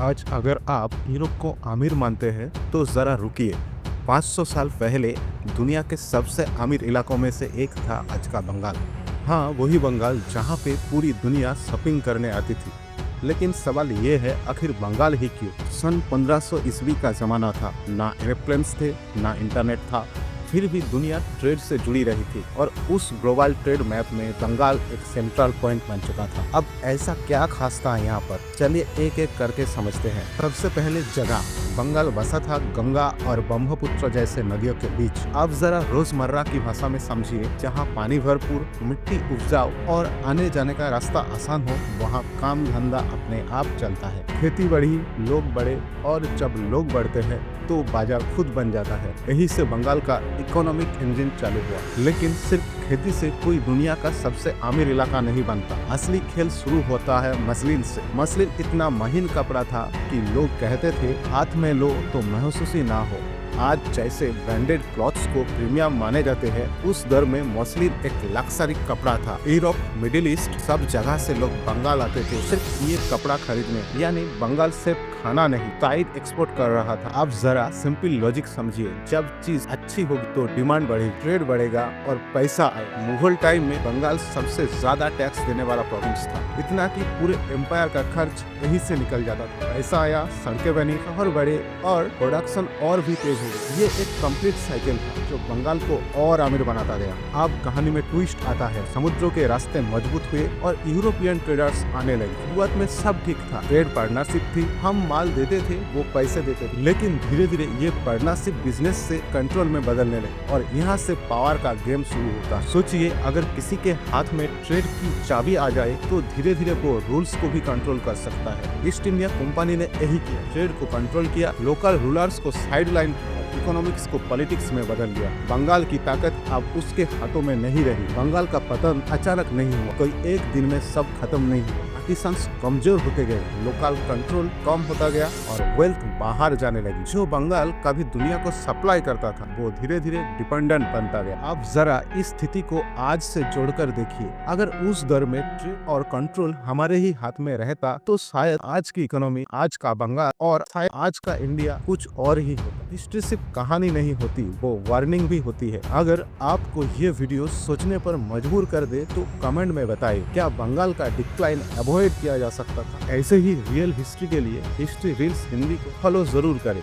आज अगर आप यूरोप को अमीर मानते हैं तो ज़रा रुकिए। 500 साल पहले दुनिया के सबसे अमीर इलाकों में से एक था आज का बंगाल। हाँ, वही बंगाल जहाँ पे पूरी दुनिया शॉपिंग करने आती थी। लेकिन सवाल ये है, आखिर बंगाल ही क्यों? सन 1500 ईस्वी का ज़माना था, ना एरोप्लेन्स थे ना इंटरनेट था, फिर भी दुनिया ट्रेड से जुड़ी रही थी और उस ग्लोबल ट्रेड मैप में बंगाल एक सेंट्रल पॉइंट बन चुका था। अब ऐसा क्या खास था यहाँ पर, चलिए एक एक करके समझते हैं। सबसे पहले जगह, बंगाल बसा था गंगा और ब्रह्मपुत्र जैसे नदियों के बीच। अब जरा रोजमर्रा की भाषा में समझिए, जहाँ पानी भरपूर, मिट्टी उपजाऊ और आने जाने का रास्ता आसान हो, वहाँ काम धंधा अपने आप चलता है। खेती बढ़ी, लोग बढ़े और जब लोग बढ़ते हैं तो बाजार खुद बन जाता है। यही से बंगाल का इकोनॉमिक इंजन चालू हुआ। लेकिन सिर्फ खेती से कोई दुनिया का सबसे अमीर इलाका नहीं बनता। असली खेल शुरू होता है मसलिन से। मसलिन इतना महीन कपड़ा था कि लोग कहते थे हाथ में लो तो महसूस ही ना हो। आज जैसे ब्रांडेड क्लॉथ्स को प्रीमियम माने जाते हैं, उस दौर में मसलिन एक लग्जरी कपड़ा था। यूरोप, मिडिल ईस्ट, सब जगह से लोग बंगाल आते थे सिर्फ ये कपड़ा खरीदने। यानी बंगाल सिर्फ खाना नहीं, टाइट एक्सपोर्ट कर रहा था। अब जरा सिंपल लॉजिक समझिए, जब चीज अच्छी होगी तो डिमांड बढ़ेगी, ट्रेड बढ़ेगा और पैसा आए। मुगल टाइम में बंगाल सबसे ज्यादा टैक्स देने वाला प्रोविंस था, इतना कि पूरे एम्पायर का खर्च यही से निकल जाता था। पैसा आया, सड़कें बनी, शहर बढ़े और प्रोडक्शन और भी तेज हो गई। ये एक कंप्लीट साइकिल था जो बंगाल को और अमीर बनाता गया। अब कहानी में ट्विस्ट आता है। समुद्रों के रास्ते मजबूत हुए और यूरोपियन ट्रेडर्स आने लगे। शुरुआत में सब ठीक था, ट्रेड पार्टनरशिप थी, हम माल देते थे, वो पैसे देते थे। लेकिन धीरे धीरे ये पार्टनरशिप बिजनेस से कंट्रोल में बदलने लगे और यहाँ से पावर का गेम शुरू होता। सोचिए, अगर किसी के हाथ में ट्रेड की चाबी आ जाए तो धीरे धीरे वो रूल्स को भी कंट्रोल कर सकता है। ईस्ट इंडिया कंपनी ने यही किया, ट्रेड को कंट्रोल किया, लोकल रूलर्स को साइडलाइन किया, इकोनॉमिक्स को पॉलिटिक्स में बदल दिया। बंगाल की ताकत अब उसके हाथों में नहीं रही। बंगाल का पतन अचानक नहीं हुआ, कोई एक दिन में सब खत्म नहीं हुआ। आर्टिसंस कमजोर होते गए, लोकल कंट्रोल कम होता गया और वेल्थ बाहर जाने लगी। जो बंगाल कभी दुनिया को सप्लाई करता था, वो धीरे धीरे डिपेंडेंट बनता गया। अब जरा इस स्थिति को आज से जोड़कर देखिए। अगर उस दौर में ट्रेड और कंट्रोल हमारे ही हाथ में रहता तो शायद आज की इकोनॉमी, आज का बंगाल और शायद आज का इंडिया कुछ और ही होता। हिस्ट्री सिर्फ कहानी नहीं होती, वो वार्निंग भी होती है। अगर आपको ये वीडियो सोचने पर मजबूर कर दे तो कमेंट में बताइए, क्या बंगाल का डिक्लाइन अवॉइड किया जा सकता था? ऐसे ही रियल हिस्ट्री के लिए हिस्ट्री रील्स हिंदी को फॉलो जरूर करें।